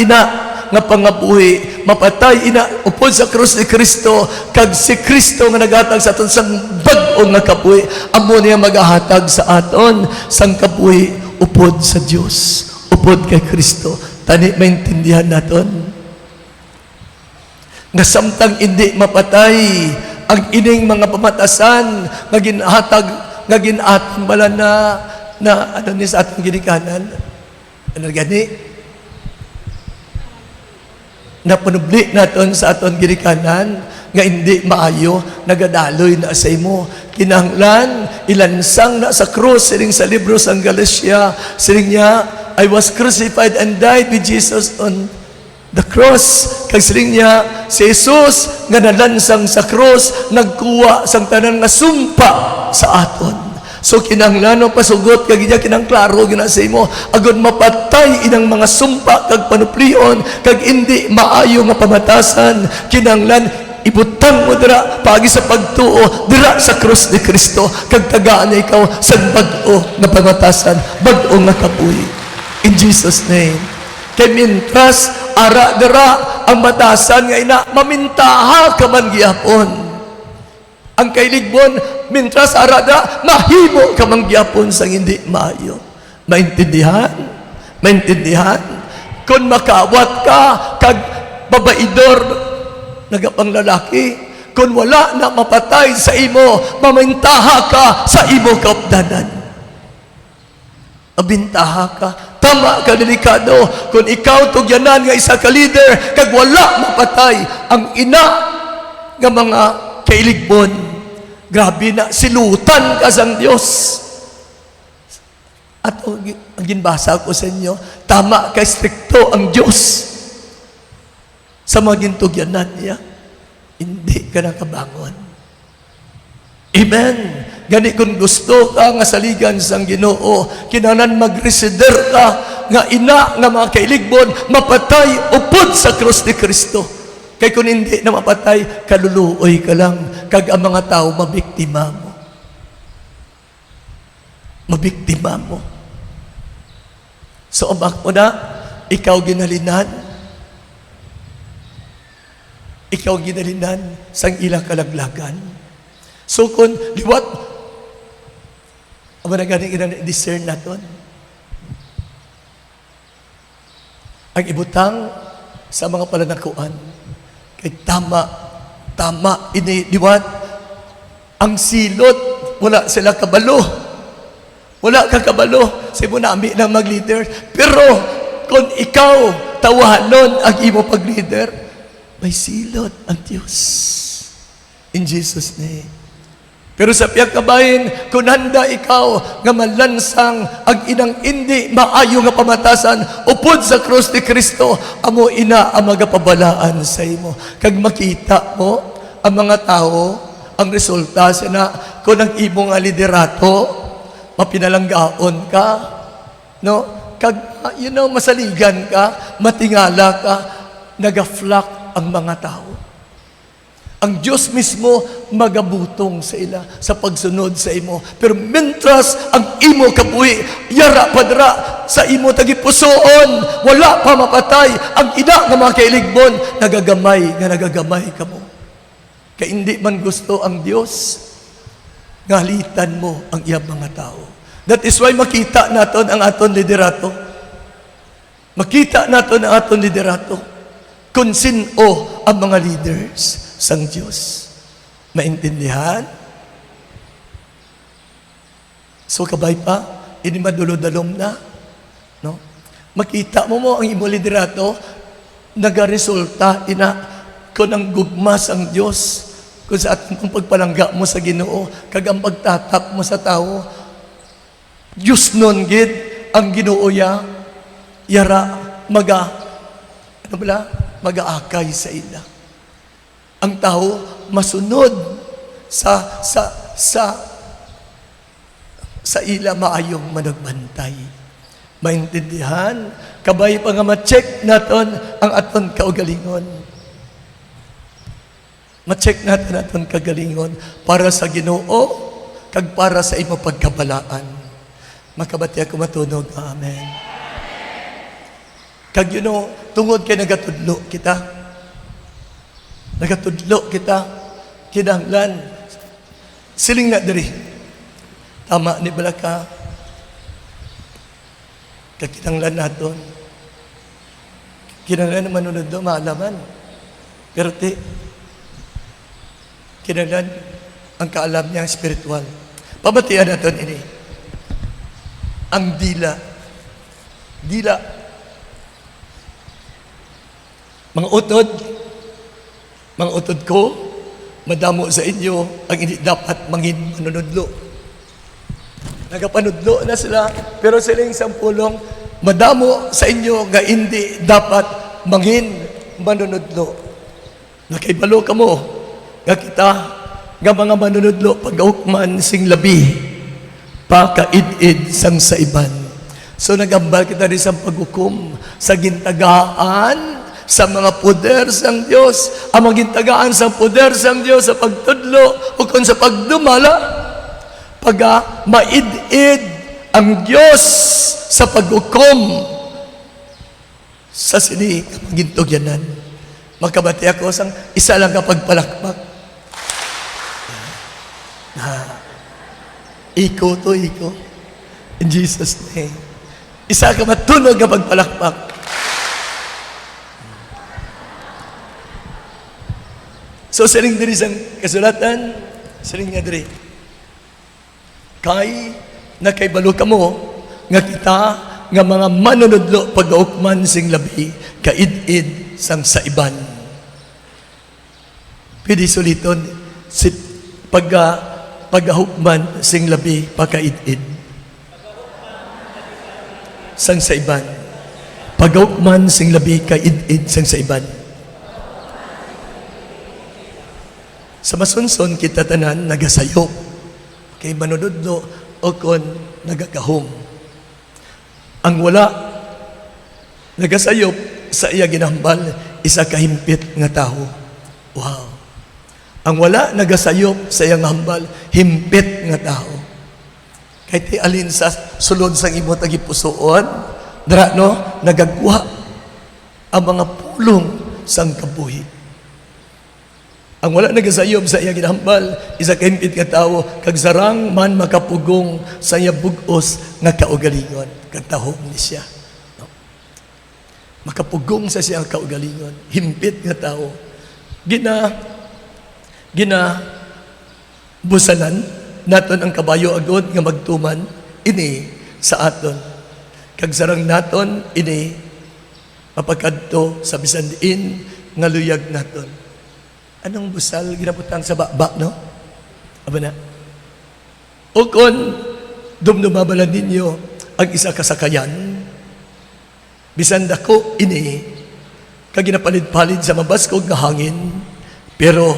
nga pangabuhi, mapatay, upod sa krus ni Kristo, kag si Kristo nga nagatag sa aton sang bag-o nga kabuhi, amo niya magahatag sa aton sang kabuhi, upod sa Dios, upod kay Kristo. Tani maintindihan naton nga samtang hindi mapatay ang ining mga pamatasan nga ginhatag, nga ginatong bala na ano ni sa atong ginikanan, ano gani napanubli naton sa aton ginikanan nga hindi maayo, nagadaloy na sa imo. Kinahanglan ilansang na sa krus, sining sa libro sang Galatia, sining niya, I was crucified and died with Jesus on the cross. Kag sining niya, si Jesus nga nalansang sa cross, nagkuha sang tanan nga sumpa sa aton. So kinahanglan pasugot kag iya kinangklaro gina sa imo, agud mapatay inang mga sumpa kag panuplion kag hindi maayo nga pamatasan. Kinahanglan ibutang mo dira pagi sa pagtuo dira sa krus ni Kristo, kag tagaan na ikaw sa bag-o nga pamatasan, bag-o nga kabuhi. In Jesus name. Kay mintras ara dira ang batasan nga ina mamintaha ka man gihapon. Ang kailigbon mintras ara dira mahimo ka man gihapon sang hindi maayo. Maintindihan? Kung makawat ka kag babaidor nagapang lalaki, kung wala na mapatay sa imo, mamintaha ka sa imo kaupdanan. Abintaha ka. Tama ka, delikado. Kung ikaw tugyanan nga isa ka leader, kag wala mapatay ang ina nga mga kailigbon, grabe na, silutan ka sang Diyos. At ang ginbasa ko sa inyo, tama ka, strikto ang Diyos sa mga gintugyanan niya, hindi ka nakabangon. Amen. Gani kung gusto ka nga saligan sang Ginoo, kinahanglan magresider ka nga ina nga mga kailigbon mapatay upod sa krus ni Kristo. Kay kung hindi na mapatay, kaluluoy ka lang, kag ang mga tao mabiktima mo. Mabiktima mo. So abak mo na, ikaw ginalinan sang ilang kalaglagan. So kung liwat ang ganing i-discern naton ang ibutang sa mga palanakuan kay tama ini liwat ang silot, wala sila kabalo, wala ka kabalo sa mo nami ng mag-leader. Pero kung ikaw tawanon ang imo pag-leader, may silot ang Diyos. In Jesus' name. Pero sa piyag kabahin, kung handa ikaw nga malansang ang inang hindi maayo nga pamatasan upod sa krus ni Kristo, amo ina ang magapabalaan sa imo. Kag makita mo ang mga tao, ang resulta sina kung ang imo nga liderato, mapinalanggaon ka, no? Kag masaligan ka, matingala ka, naga-flock ang mga tao. Ang Diyos mismo magabutong sa ila sa pagsunod sa imo. Pero mentras ang imo kabuhi, yara padra sa imo tagipusoon, wala pa mapatay ang ina nga mga kailigbon, nagagamay ka mo. Kaya hindi man gusto ang Diyos, ngalitan mo ang iyang mga tao. That is why makita naton ang aton liderato. Makita naton ang aton liderato. Kung sino ang mga leaders sang Diyos. Maintindihan? So kabay pa, ini madulodalom na. No? Makita mo ang imo liderato, nagaresulta ina kung ang gugmas ang Diyos, kung sa atong pagpalangga mo sa Ginoo, kag ang pagtatap mo sa tao, Diyos nun gid ang Ginoo yara mag-aakay sa ila. Ang tao masunod sa ila maayong managbantay. Maintindihan? Kabay pa nga ma-check naton ang aton kaugalingon. Ma-check natin aton kagalingon para sa Ginoo kag para sa imo pagkabalaan. Makabati ako matunog. Amen. Kag tungod kay nagatudlo kita. Nagatudlo kita. Kinahanglan. Siling na diri. Tama ni Balaka. Kag kinahanglan naton. Kinahanglan na manunod do, maalaman. Pero kinahanglan ang kaalam niya spiritual. Pabatian naton ini. Ang dila. Mga utod ko, madamo sa inyo ang hindi dapat mangin manunodlo. Nagapanudlo na sila, pero silang sampulong, madamo sa inyo nga hindi dapat mangin manunodlo. Nakaibalo ka mo, nga kita, nga mga manunodlo, pag-aukman sing labi, pakaid-id sang sa iban. So nagambal kita rin sa paghukom, sa gintagaan, sa mga poder sang Diyos, ang magintagaan sa poder sang Diyos sa pagtudlo o kung sa pagdumala, maid-id ang Diyos sa paghukom sa sini magintugyanan. Makabati ako sang isa lang kapag palakpak. Iko. In Jesus' name. Isa ka matunog kapag palakpak. So, siling diri sang kasulatan, siling nga diri. Kay, nakaibalo ka mo, nga kita, nga mga manunodlo pag-aukman sing labi, kaid-id sang sa iban. Pwede suliton, pag-ahukman sing labi, pakaid-id. Sang sa iban. Pag-ahukman sing labi, kaid-id sang sa iban. Sa masunson, kita tanan, nagasayok. Kay manunodlo, o kon nagakahom. Ang wala, nagasayop sa iya ginambal, isa kahimpit nga tao. Wow. Ang wala, nagasayop sa iyang hambal, himpit nga tao. Kahit alin sa sulod sang imo tagipusoon, dara no, nagagwa ang mga pulong sang kabuhi. Ang wala nagasayop sa iya ginambal, isa kahimpit nga tao, kag sarang man makapugong sa iya bugos nga kaugalingon, kag tahom ni siya. No? Makapugong sa siya kaugalingon, himpit nga tao. Busanan naton ang kabayo agod nga magtuman ini sa aton. Kag sarang naton ini mapakadto sa bisan diin nga luyag naton. Anong busal ginaputang sa bakbak, no? Aba na. O kon dumdumabalan ninyo ang isa kasakayan, bisan dako ini kag ginapalit-palit sa mabaskog nga hangin, pero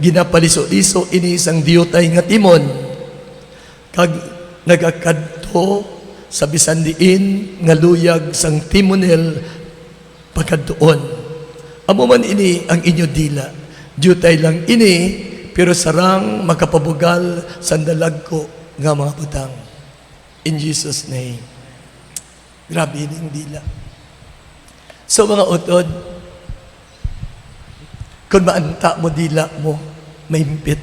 ginapaliso-liso ini sang diyotay nga timon, kag nagakadto sa bisan diin nga luyag sang timonel pagkadtoon. Amo man ini ang inyo dila. Diyotay lang ini, pero sarang makapabugal sandalag ko nga mga butang. In Jesus' name. Grabe yung dila. So mga utod, kung maanta mo dila mo, mahimpit.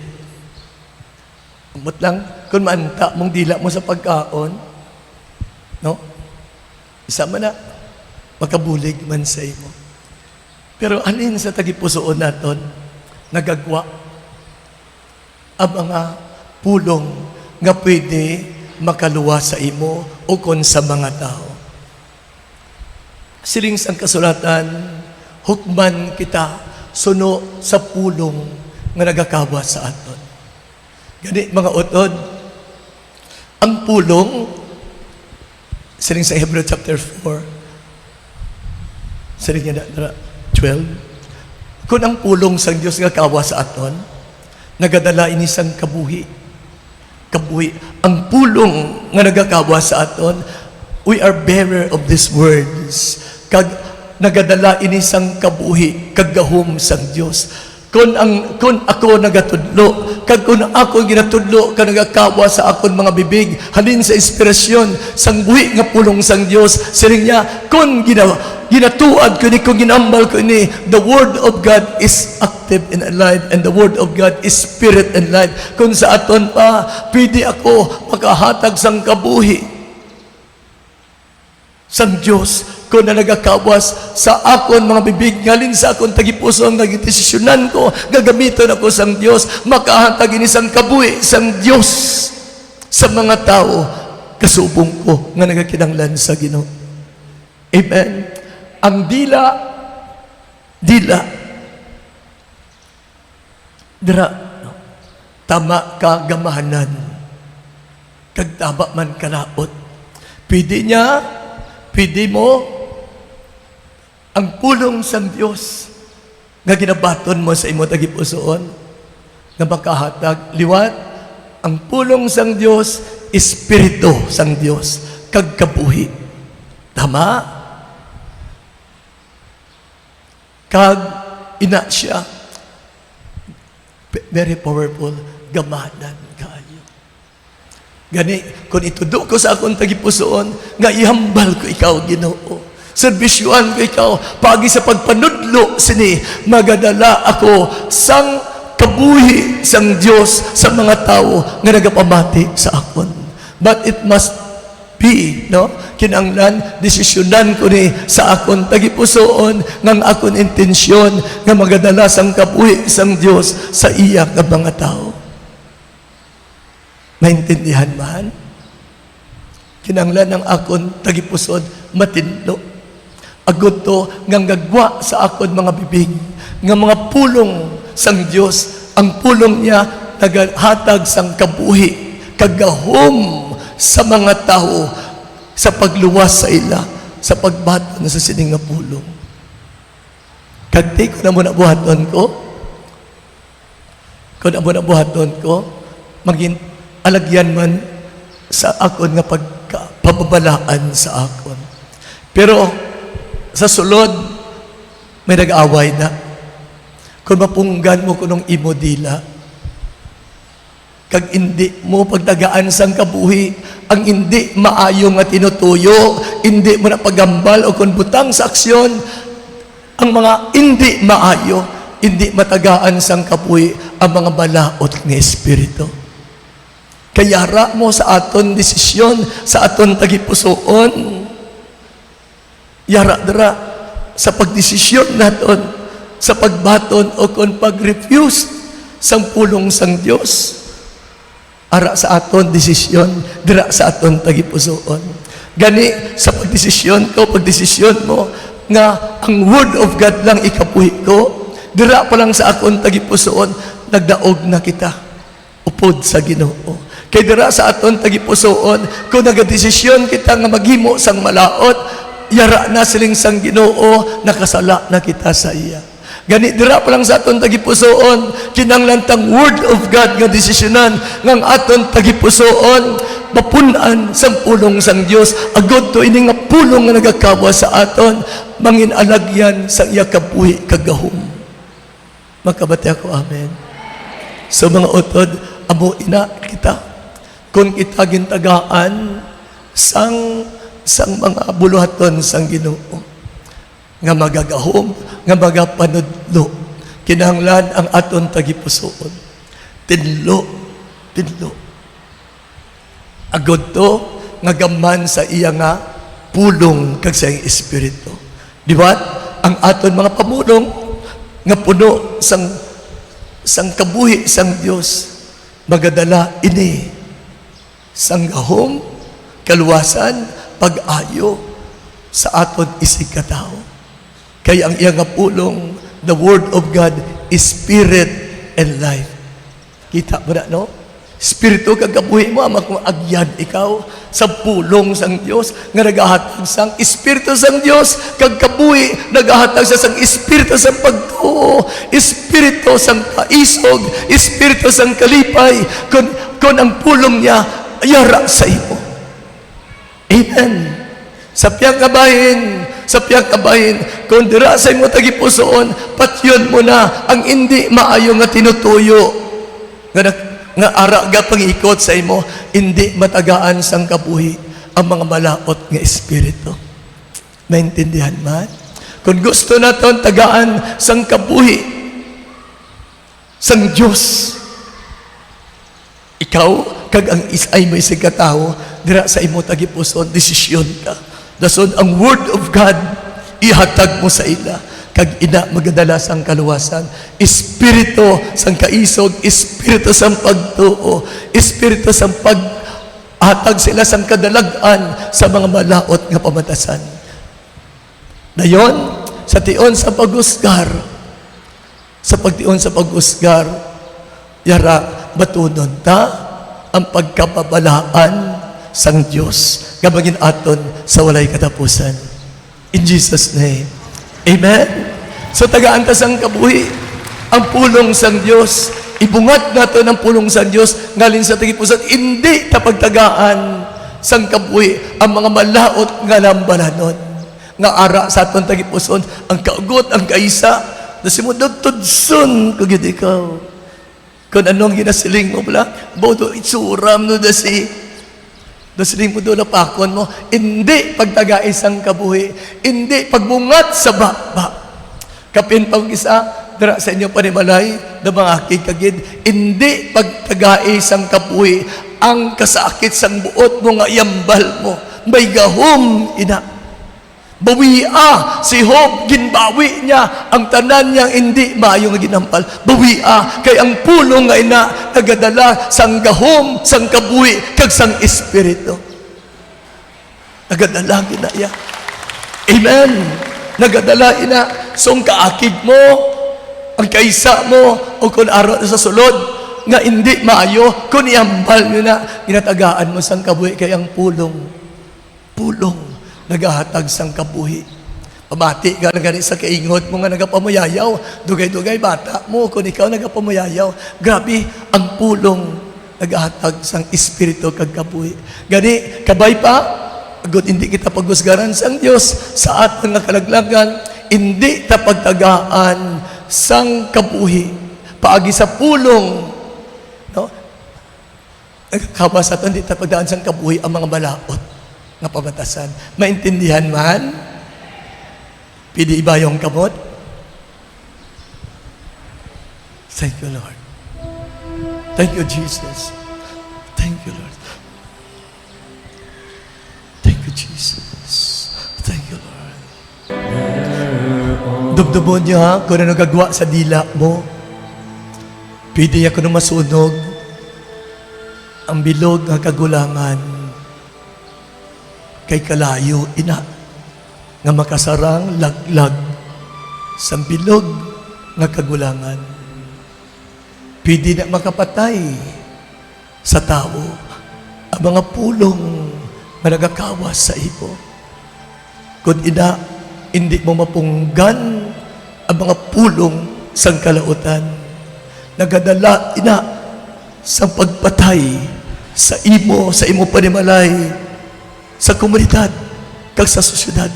Umot lang, kung maanta mong dila mo sa pagkaon, no? Isa man na, makabulig man sa imo. Pero alin sa tagipusoon naton, nagagwa. ang mga pulong nga pwede makaluwa sa imo o kon sa mga tao. Siling sang kasulatan, hukman kita suno sa pulong nga nagakawa sa aton. Gani mga utod, ang pulong, siling sa Hebrew chapter 4, siling niya na 12, kung ang pulong sang Diyos nga kawa sa aton, nagadala inisang kabuhi. Ang pulong nga nagakawa sa aton, we are bearer of these words. Kag nagadala inisang kabuhi, kagahom sang Diyos. Kung ako nagatudlo, kag kung ako ginatudlo, kag nagakawa sa akon mga bibig, halin sa inspirasyon, sang buhi nga pulong sang Diyos, siling niya, kung ginatuad ko ni, kung ginambal ko ni, the Word of God is active and alive, and the Word of God is spirit and life. Kung sa aton pa, pwede ako makahatag sang kabuhi sang Diyos, kung na nagakawas sa akon mga bibig, ngalin sa akon tagipuso ang nagdesisyonan ko, gagamiton ako sang Diyos, makahatag ini sang kabuhi sang Diyos sa mga tao, kasubong ko nga nagakinanglan sa Ginoo. Amen. Ang dila, dira, tama ka gamahanan, kagtaba man kalaot. Pwede mo, ang pulong sang Diyos, nga ginabaton mo sa imo tagipusoon, nga makahatag, liwat, ang pulong sang Diyos, Espiritu sang Diyos, kagkabuhi. Tama? Kag ina siya, very powerful, gamanan kayo. Gani, kung itudo ko sa akong tagipusoon, nga ihambal ko ikaw, Ginoo. Serbisyuan ko ikaw, pagi sa pagpanudlo sini, magadala ako sang kabuhi sang Diyos sa mga tao nga nagapamati sa akon. But it must be, no? Kinanglan, desisyonan ko ni sa akon tagipusoon, ng akon intensyon, nga magadala sang kabuhi sang Diyos sa iya nga mga tao. Maintindihan man? Kinanglan ng akon tagipusoon, matinlo. Agud to nga gagwa sa akon mga bibig, nga mga pulong sang Diyos, ang pulong niya naghatag sang kabuhi, kagahom sa mga tao, sa pagluwas sa ila, sa pagbato na sa sining nga pulong. Kagti ko na muna buhaton ko, maging alagyan man sa akon nga pagpababalaan sa akon. Pero sa sulod, may nag-away na. Kung mapunggan mo kunong imo dila, kag hindi mo pagtagaan sang kabuhi, ang hindi maayo nga tinutuyo, hindi mo na pagambal o kung butang sa aksyon, ang mga hindi maayo, hindi matagaan sang kabuhi, ang mga balaot ng Espiritu. Kaya ra mo sa aton desisyon, sa aton tagipusoon, yara-dara sa pagdesisyon naton, sa pagbaton o kung pag-refuse sang pulong sang Diyos. Ara sa aton desisyon, dira sa aton tagipusoon. Gani sa pagdesisyon mo, nga ang Word of God lang ikapuhi ko, dira pa lang sa akon tagipusoon, nagdaog na kita, upod sa Ginoo. Kay dira sa aton tagipusoon, kung nagadesisyon kita nga maghimo sang malaot, yara na siling sang Ginoo, nakasala na kita sa iya. Gani dira pa lang sa aton tagipusoon, kinanglantang Word of God nga desisyonan ngang aton tagipusoon, mapunan sang pulong sang Dios, agud to ini nga pulong nga nagakawa sa aton, manginalagyan sa iya kabuhi kagahom. Makabati ako, amen. So mga utod, amo ina kita, kung kita gintagaan sang mga buluhaton sang Ginoo, nga magagahom, nga magapanudlo, kinahanglan ang aton tagipusoon. Tinlo. Agod to, nga gaman sa iya nga pulong kag sa iyang Espiritu. Di ba? Ang aton mga pamulong, nga puno sang kabuhi sang Dios, magadala ini sanggahom, kaluwasan, pag-ayo sa aton isig katao. Kaya ang iyang pulong, the Word of God is spirit and life. Kita mo na, no? Espiritu kagabuhi mo, kung agyan ikaw sa pulong sang Diyos, nga nagahatag sang Espiritu sang Diyos, kagabuhi, nagahatag sa sang Espiritu sang pagtuo, Espiritu sang kaisog, Espiritu sang kalipay, kung ang pulong niya, yara sa imo. Amen. Sa piyang kabahin, kung dira sa imo tagipusoon, patyon mo na ang hindi maayo nga tinutuyo, nga ara ga pangikot sa imo, hindi matagaan sang kabuhi ang mga malaot nga espiritu. Maintindihan man? Kung gusto naton tagaan sang kabuhi sang Diyos, ikaw kag ang isay mo isig katao, dira sa imo tagipuson, desisyon ka. Dason ang Word of God ihatag mo sa ila, kag ina magadala sang kaluwasan, espiritu sang kaisog, espiritu sang pagtuo, espiritu sang paghatag sila sang kadalagan sa mga malaot nga pamatasan. Dayon sa tion sa pagusgar, sa pagtion sa pagusgar, yara batunon ta ang pagkapabalaan sang Diyos gabagin aton sa walay katapusan. In Jesus' name, amen. So tagaan ta sang kabuhi ang pulong sang Diyos, ibungat nato ang pulong sang Diyos ngalin sa tagipusan, hindi ta pagtagaan sang kabuhi ang mga malaot nga lambalanon nga ara sa aton tagipuson, ang kaugot, ang kaisa, nasimudot tudson kagid ikaw. Kung anong ginasiling mo bala, bodo itsuram no dasiling mo doon na pakon mo, hindi pagtaga isang kabuhi, hindi pagbungat sa baba. Kapin pang isa, dara sa inyo panimalay, na mga kagid, hindi pagtaga isang kabuhi, ang kasakit sang buot mo nga yambal mo, may gahom ina. Bawia si Job, ginbawi niya ang tanan niyang hindi maayo nga ginampal. Bawia kay ang pulong nga ina nagadala sang gahom, sang kabuhi kag sang espiritu. Nagadala gina iya. Amen. Nagadala ina song kaakig mo, ang kaisa mo o kun araw sa sulod nga hindi maayo kun iambal mo na ginatagaan mo sang kabuhi kay ang pulong nagahatag sang kabuhi. Pamati ka na gani sa kaingot mo nga nagapamuyayaw. Dugay-dugay bata mo kung ikaw nagapamuyayaw. Grabe, ang pulong nagahatag sang espiritu kag kabuhi. Gani, kabay pa, agad hindi kita pagusgaran sang Diyos sa ating nga kalaglagan, hindi ta pagtagaan sang kabuhi. Paagi sa pulong, no? Nagkakawas ato, hindi ta pagtagaan sang kabuhi ang mga balaot nga pamatasan. Maintindihan man? Pidi iba yung kamot? Thank you, Lord. Thank you, Jesus. Thank you, Lord. Thank you, Jesus. Thank you, Lord. Dubdubon niyo ha, kung ano gagawa sa dila mo. Pidi ako na masunog ang bilog ng kagulangan kay kalayo ina nga makasarang laglag sa bilog nga kagulangan. Pwede na makapatay sa tao ang mga pulong nga nagakawas sa ipo. Kung ina, hindi mo mapunggan ang mga pulong sang kalautan. Nagadala ina sa pagpatay sa imo panimalay, sa komunidad, kag sa sosyedad.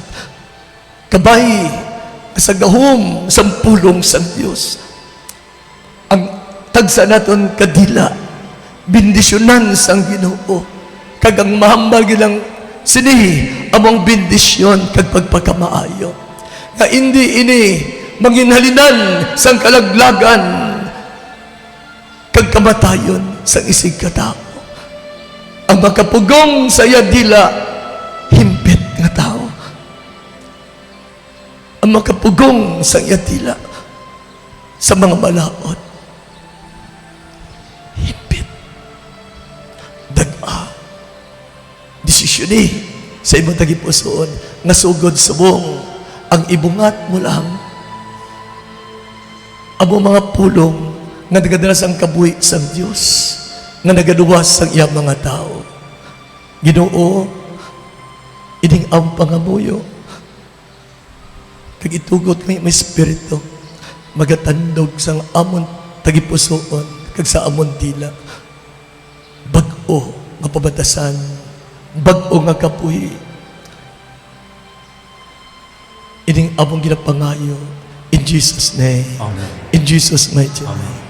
Kabay, sa gahom, sa pulong sa Diyos. Ang tagsa naton kadila, bindisyonan sang Ginoo, kag ang mahambal gilang sinihi, among bindisyon kag pagpagkamaayo. Nga hindi ini manginhalinan sang kalaglagan, kag kamatayon sang isig katao. Ang makapugong sa yadila, himpit nga tao. Ang makapugong sa yadila sa mga malaot, himpit posisyon sa imong tagipusoon nga sugod subong ang ibungat mo lang amo mga pulong nga nagadalas ang kabuhi sang Dios nga nagaduwas sang iyang mga tao. Ginoo, ining ang pangamuyo kag itugot may espiritu magatandog sang amon tagipusoon kag sa amon dila bag-o nga pabatasan, bag-o nga kapuhi. Ining among ginapangayo in Jesus name. Amen. In Jesus mighty name.